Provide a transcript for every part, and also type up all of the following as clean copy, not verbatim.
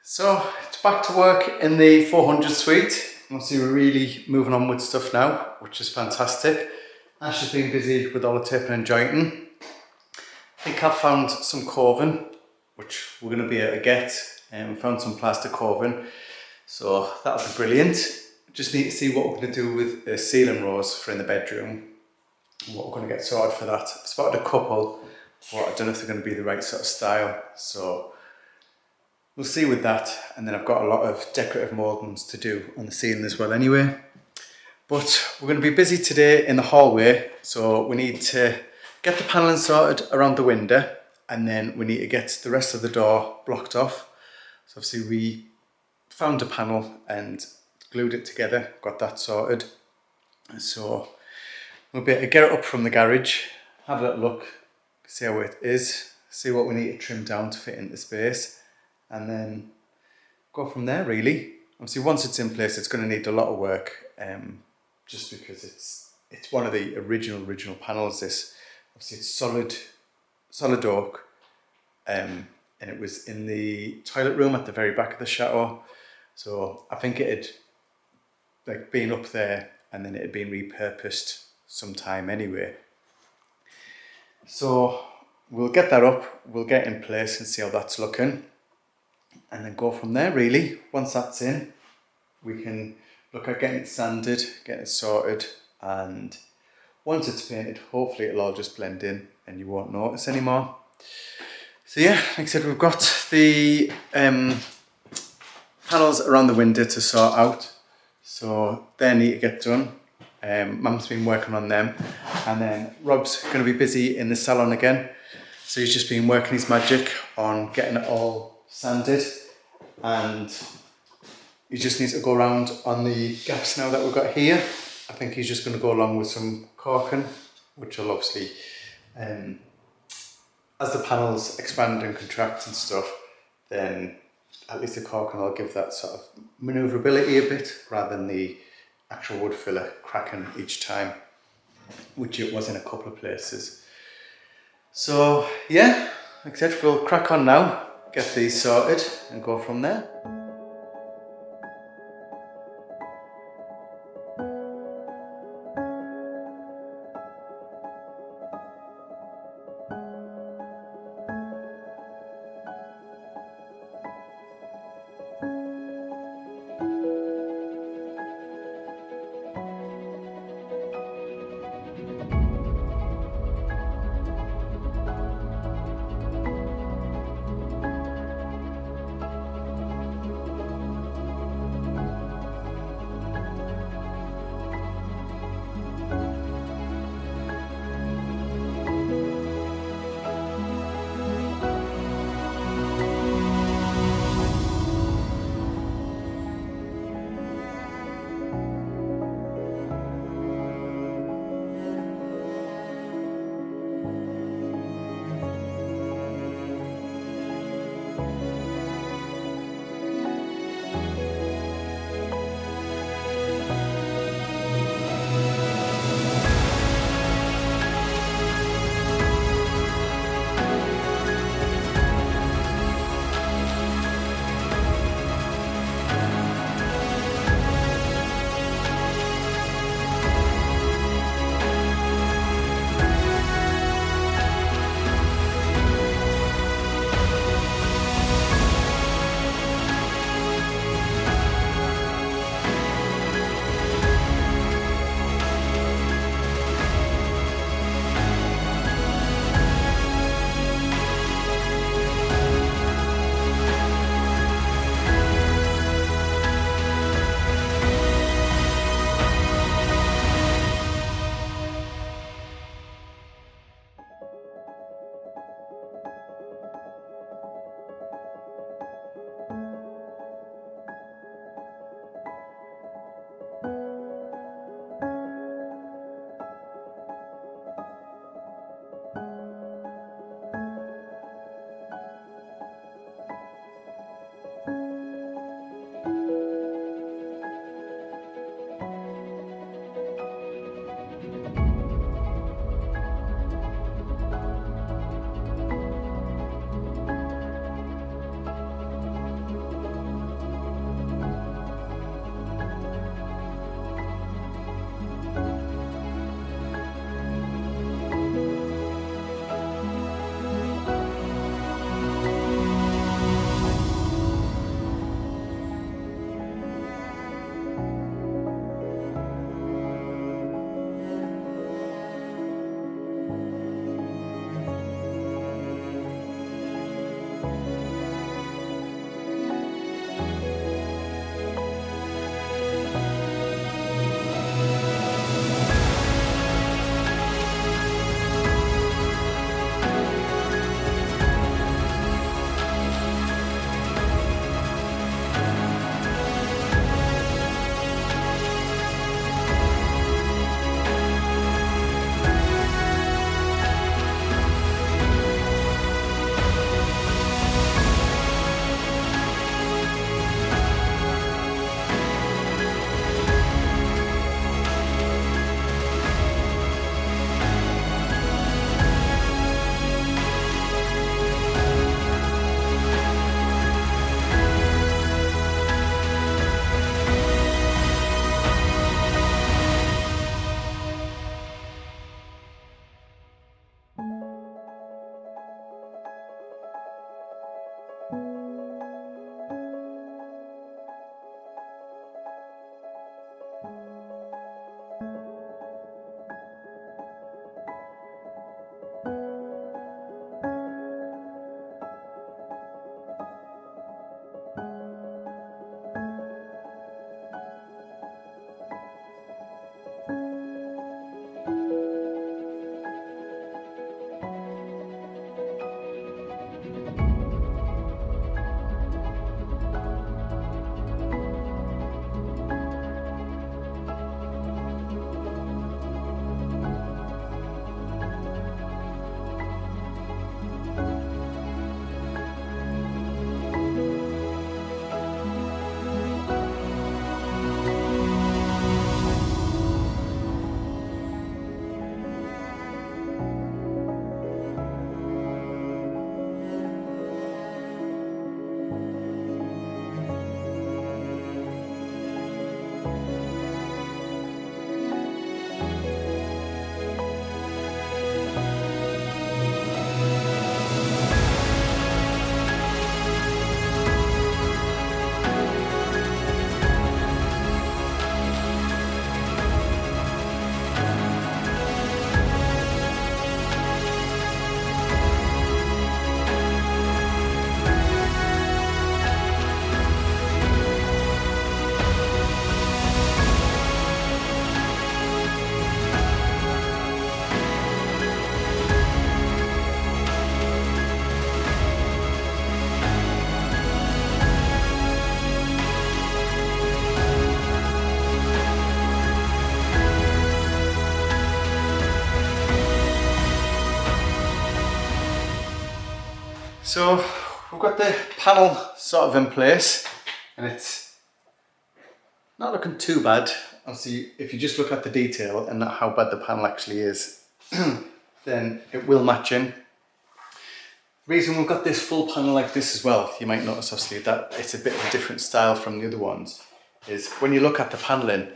So it's back to work in the 400 suite. Obviously we're really moving on with stuff now, which is fantastic. Ash has been busy with all the taping and jointing. I think I've found some coving, which we're going to be able to get. We found some plastic coving, so that'll be brilliant. Just need to see what we're going to do with the ceiling rows for in the bedroom. What we're going to get sorted for that. I've spotted a couple, but I don't know if they're going to be the right sort of style. So we'll see with that. And then I've got a lot of decorative mouldings to do on the ceiling as well anyway. But we're going to be busy today in the hallway. So we need to get the panelling sorted around the window. And then we need to get the rest of the door blocked off. So obviously we found a panel and glued it together, got that sorted. So we'll be able to get it up from the garage, have a little look, see how it is, see what we need to trim down to fit into space, and then go from there really. Obviously once it's in place it's going to need a lot of work, just because it's one of the original panels. This obviously it's solid oak, and it was in the toilet room at the very back of the chateau. So I think it had been up there and then it had been repurposed sometime anyway. So we'll get that up, we'll get in place and see how that's looking, and then go from there really. Once that's in, we can look at getting it sanded, getting it sorted, and once it's painted, hopefully it'll all just blend in and you won't notice anymore. So yeah, like I said, we've got the panels around the window to sort out, so they need to get done. Mum's been working on them, and then Rob's going to be busy in the salon again, so he's just been working his magic on getting it all sanded, and he just needs to go around on the gaps now that we've got here. I think he's just going to go along with some caulking, which will obviously, as the panels expand and contract and stuff, then at least the caulking will give that sort of manoeuvrability a bit, rather than the actual wood filler cracking each time, which it was in a couple of places. So yeah, like I said, we'll crack on now, get these sorted and go from there. So we've got the panel sort of in place and it's not looking too bad. Obviously, if you just look at the detail and not how bad the panel actually is, then it will match in. The reason we've got this full panel like this as well, you might notice obviously that it's a bit of a different style from the other ones, is when you look at the paneling,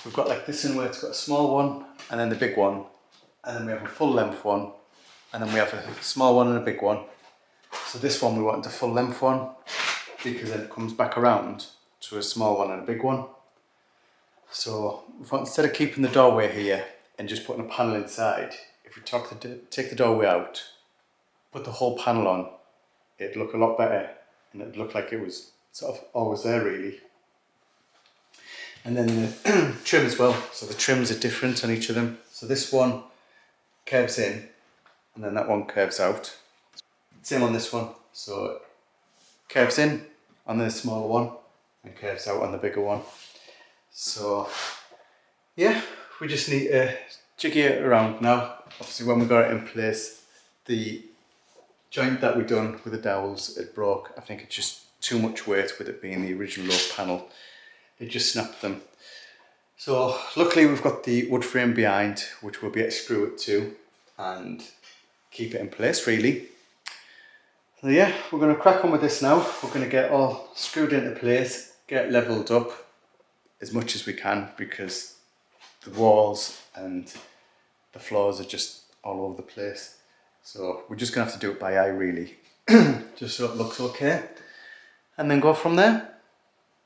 we've got like this in where it's got a small one and then the big one, and then we have a full length one, and then we have a small one and a big one. So this one we want a full length one because then it comes back around to a small one and a big one. So instead of keeping the doorway here and just putting a panel inside, if we take the doorway out, put the whole panel on, it'd look a lot better and it'd look like it was sort of always there really. And then the trim as well, so the trims are different on each of them. So this one curves in and then that one curves out. Same on this one, so it curves in on the smaller one and curves out on the bigger one. So yeah, we just need to jiggy it around now. Obviously when we got it in place, the joint that we done with the dowels, it broke. I think it's just too much weight with it being the original oak panel. It just snapped them. So luckily we've got the wood frame behind, which we'll be able to screw it to and keep it in place really. So yeah, we're going to crack on with this now. We're going to get all screwed into place, get leveled up as much as we can because the walls and the floors are just all over the place. So we're just going to have to do it by eye really, just so it looks okay, and then go from there.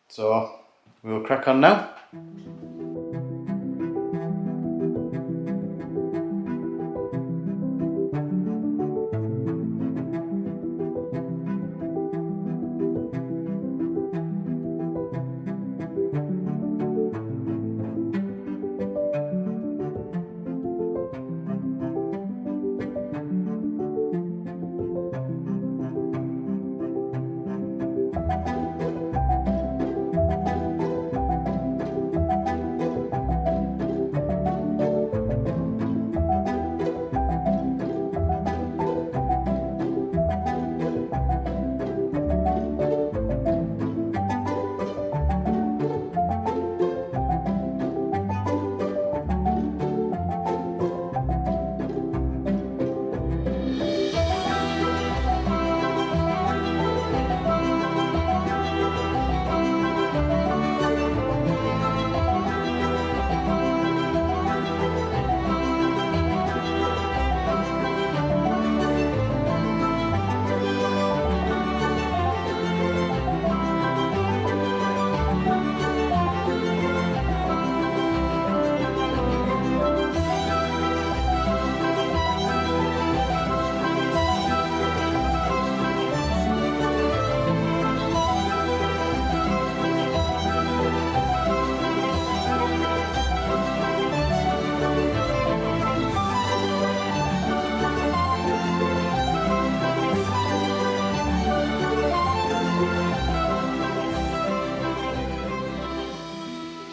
So we'll crack on now.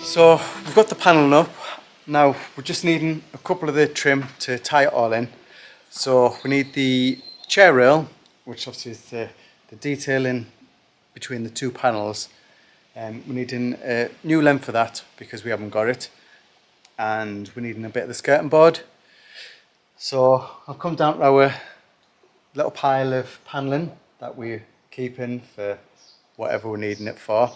So we've got the panel up. Now we're just needing a couple of the trim to tie it all in. So we need the chair rail, which obviously is the detailing between the two panels. We're needing a new length for that because we haven't got it. And we're needing a bit of the skirting board. So I'll come down to our little pile of panelling that we're keeping for whatever we're needing it for.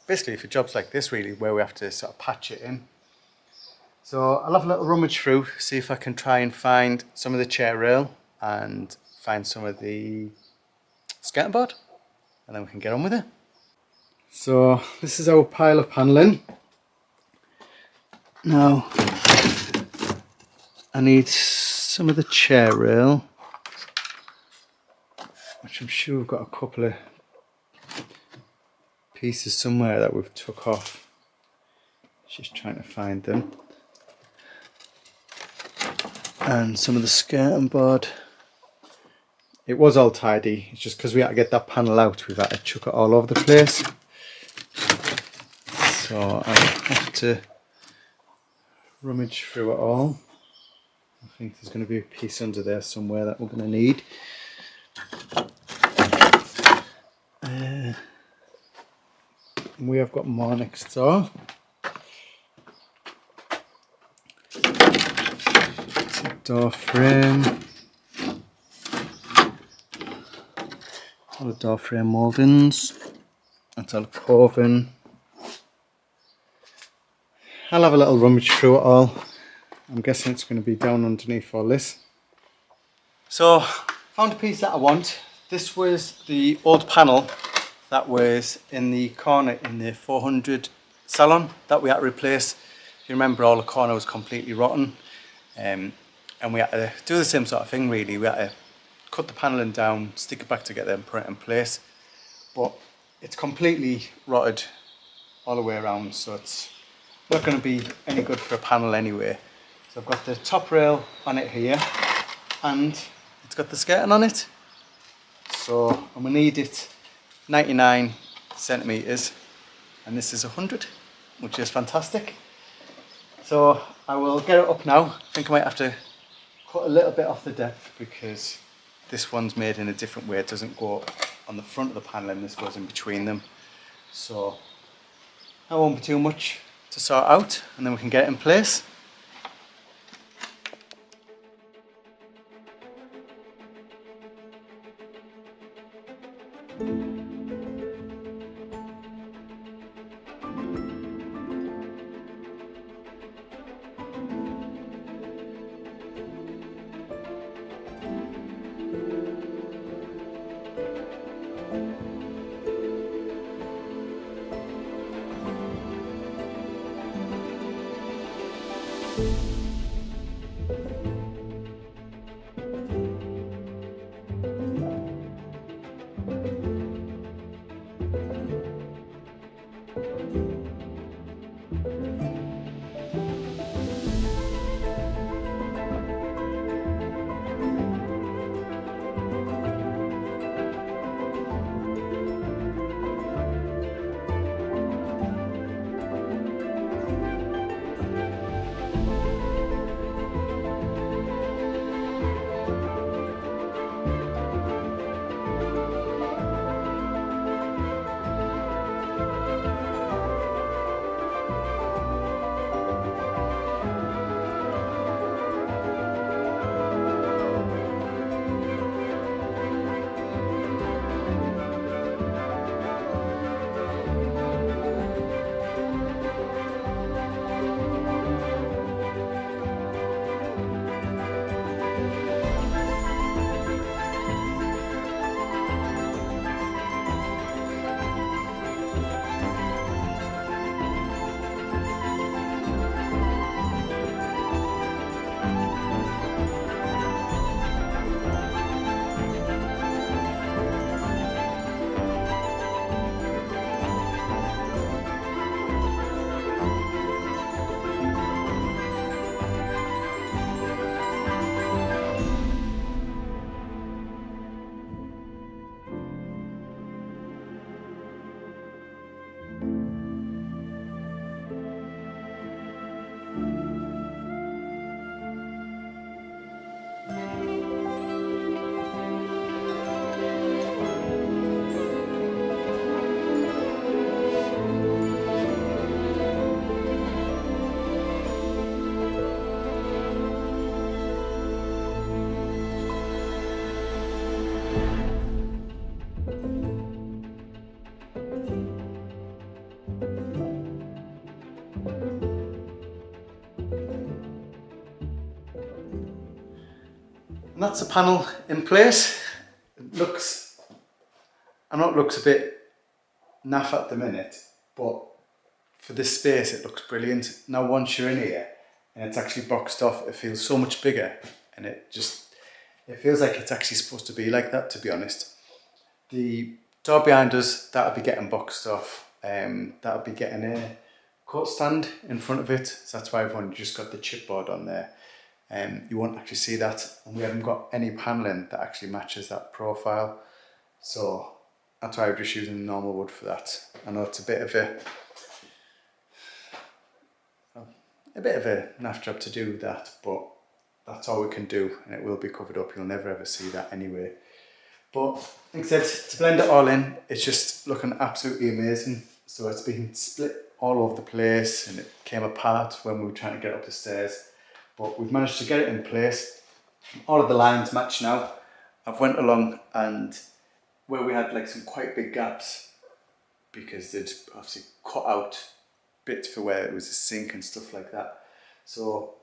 Basically for jobs like this really, where we have to sort of patch it in. So I'll have a little rummage through, see if I can try and find some of the chair rail and find some of the skirting board, and then we can get on with it. So this is our pile of panelling. Now I need some of the chair rail, which I'm sure we've got a couple of pieces somewhere that we've took off. Just trying to find them. And some of the skirting board. It was all tidy, it's just because we had to get that panel out, we've had to chuck it all over the place. So I'll have to rummage through it all. I think there's going to be a piece under there somewhere that we're going to need. And we have got more next door. It's a door frame. All the door frame mouldings. That's all carving. I'll have a little rummage through it all. I'm guessing it's going to be down underneath all this. So, found a piece that I want. This was the old panel that was in the corner in the 400 salon that we had to replace. If you remember, all the corner was completely rotten. And we had to do the same sort of thing really. We had to cut the paneling down, stick it back together and put it in place. But it's completely rotted all the way around, so it's not going to be any good for a panel anyway. So I've got the top rail on it here, and it's got the skirting on it. So I'm going to need it 99 centimeters, and this is 100, which is fantastic. So I will get it up now. I think I might have to cut a little bit off the depth because this one's made in a different way. It doesn't go on the front of the panel, and this goes in between them. So that won't be too much to sort out, and then we can get it in place. And that's the panel in place. It looks, I know it looks a bit naff at the minute, but for this space it looks brilliant. Now once you're in here and it's actually boxed off, it feels so much bigger, and it feels like it's actually supposed to be like that, to be honest. The door behind us, that'll be getting boxed off. That'll be getting a coat stand in front of it, so that's why I've only just got the chipboard on there. You won't actually see that, and we haven't got any paneling that actually matches that profile, so that's why I'm just using normal wood for that. I know it's a bit of a naff job to do that, but that's all we can do, and it will be covered up. You'll never ever see that anyway. But like I said, to blend it all in, it's just looking absolutely amazing. so it's been split all over the place and it came apart when we were trying to get up the stairs. But we've managed to get it in place. All of the lines match now. I've went along and where we had like some quite big gaps because they'd obviously cut out bits for where it was a sink and stuff like that. So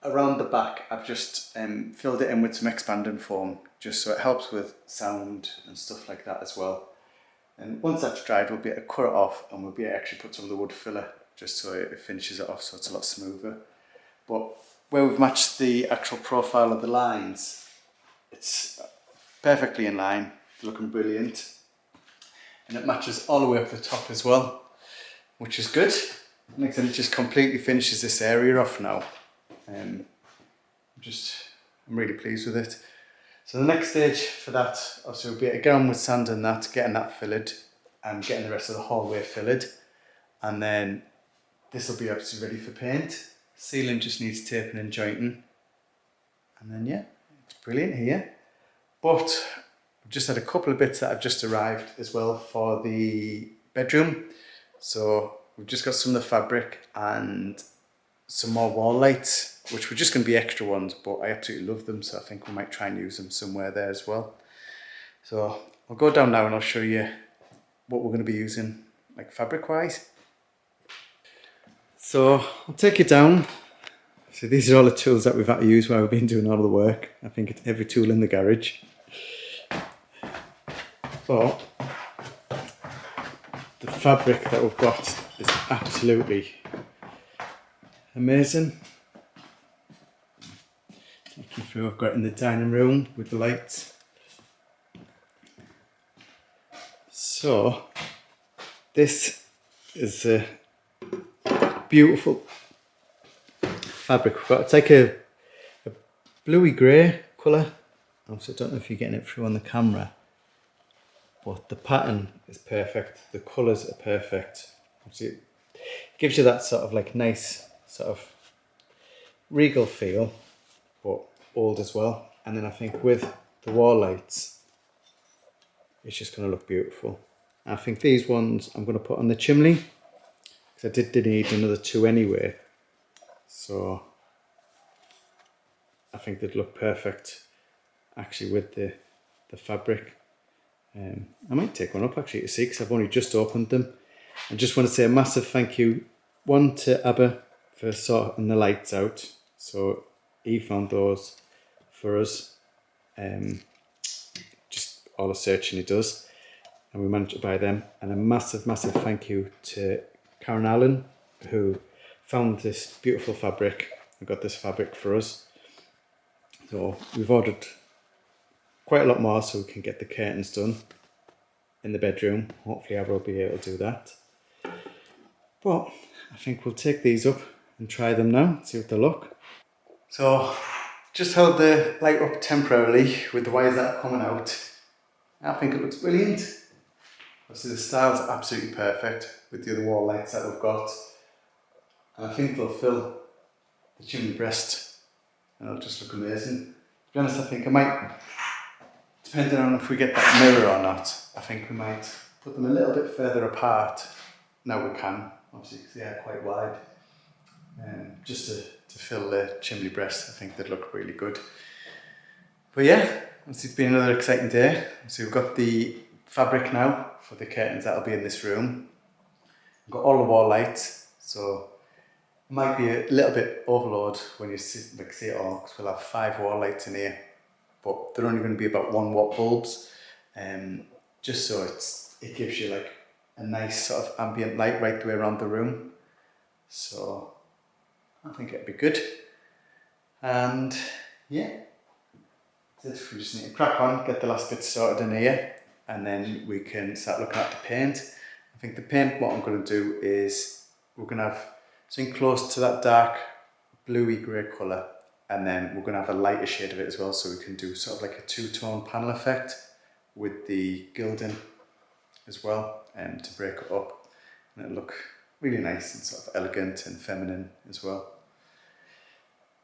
around the back, I've just filled it in with some expanding foam, just so it helps with sound and stuff like that as well. And once that's dried, we'll be able to cut it off and we'll be able to actually put some of the wood filler just so it finishes it off so it's a lot smoother. But where we've matched the actual profile of the lines, it's perfectly in line, looking brilliant. And it matches all the way up the top as well, which is good. Like I said, it just completely finishes this area off now. I'm really pleased with it. So the next stage for that, obviously we'll be able to get on with sand and that, getting that filled and getting the rest of the hallway filled. And then this will be obviously ready for paint. Ceiling just needs taping and jointing. And then yeah, it's brilliant here. But I've just had a couple of bits that have just arrived as well for the bedroom. So we've just got some of the fabric and some more wall lights, which were just going to be extra ones, but I absolutely love them, so I think we might try and use them somewhere there as well. So I'll go down now and I'll show you what we're going to be using, like fabric wise. So I'll take you down. So these are all the tools that we've had to use while we've been doing all of the work. I think it's every tool in the garage. But the fabric that we've got is absolutely amazing. Take you through, I've got it in the dining room with the lights. So this is a beautiful fabric we've got. It's like a bluey grey colour. Obviously I don't know if you're getting it through on the camera, but the pattern is perfect, the colours are perfect. Obviously it gives you that sort of like nice sort of regal feel, but old as well. And then I think with the wall lights, it's just going to look beautiful. I think these ones I'm going to put on the chimney, because I did need another two anyway. So I think they'd look perfect actually with the fabric. I might take one up actually to see, because I've only just opened them. I just want to say a massive thank you, one to Abba for sorting the lights out. So he found those for us, just all the searching he does, and we managed to buy them. And a massive thank you to Karen Allen, who found this beautiful fabric and got this fabric for us. So we've ordered quite a lot more so we can get the curtains done in the bedroom. Hopefully Abba will be able to do that. But I think we'll take these up and try them now, see what they look. So just held the light up temporarily with the wires that are coming out. I think it looks brilliant. Obviously the style's absolutely perfect with the other wall lights that we've got. And I think they'll fill the chimney breast and it'll just look amazing. To be honest, I think I might, depending on if we get that mirror or not, I think we might put them a little bit further apart. Now we can, obviously, because they are quite wide. Just to fill the chimney breast, I think they'd look really good. But yeah, it's been another exciting day. So we've got the fabric now for the curtains that'll be in this room. We've got all the wall lights, so it might be a little bit overload when you see it all, because we'll have 5 wall lights in here, but they're only going to be about 1 watt bulbs, just so it gives you like a nice sort of ambient light right the way around the room. So I think it'd be good. And yeah, we just need to crack on, get the last bit sorted in here, and then we can start looking at the paint. I think the paint, what I'm going to do is we're going to have something close to that dark bluey grey colour, and then we're going to have a lighter shade of it as well, so we can do sort of like a 2-tone panel effect with the gilding as well, to break it up, and it'll look really nice and sort of elegant and feminine as well.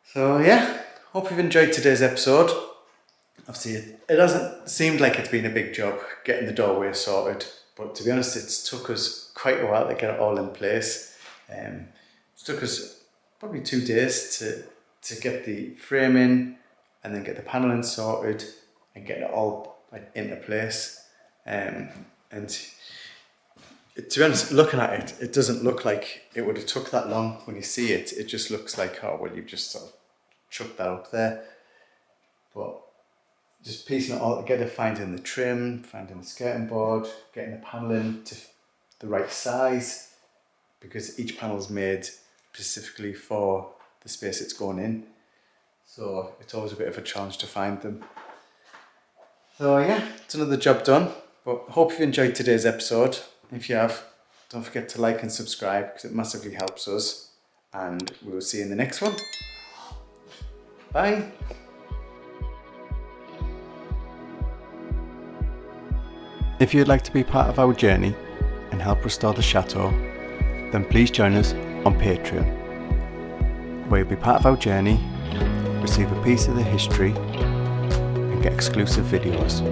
So yeah, hope you've enjoyed today's episode. Obviously it hasn't seemed like it's been a big job getting the doorway sorted, But to be honest, it took us quite a while to get it all in place. It took us probably 2 days to get the frame in and then get the paneling sorted and get it all like into place. And to be honest, looking at it, it doesn't look like it would have took that long when you see it. It just looks like, oh, well, you've just sort of chucked that up there. But just piecing it all together, finding the trim, finding the skirting board, getting the paneling to the right size, because each panel is made specifically for the space it's going in. So it's always a bit of a challenge to find them. So yeah, it's another job done. But hope you've enjoyed today's episode. If you have, don't forget to like and subscribe because it massively helps us. And we will see you in the next one. Bye. If you'd like to be part of our journey and help restore the chateau, then please join us on Patreon, where you'll be part of our journey, receive a piece of the history, and get exclusive videos.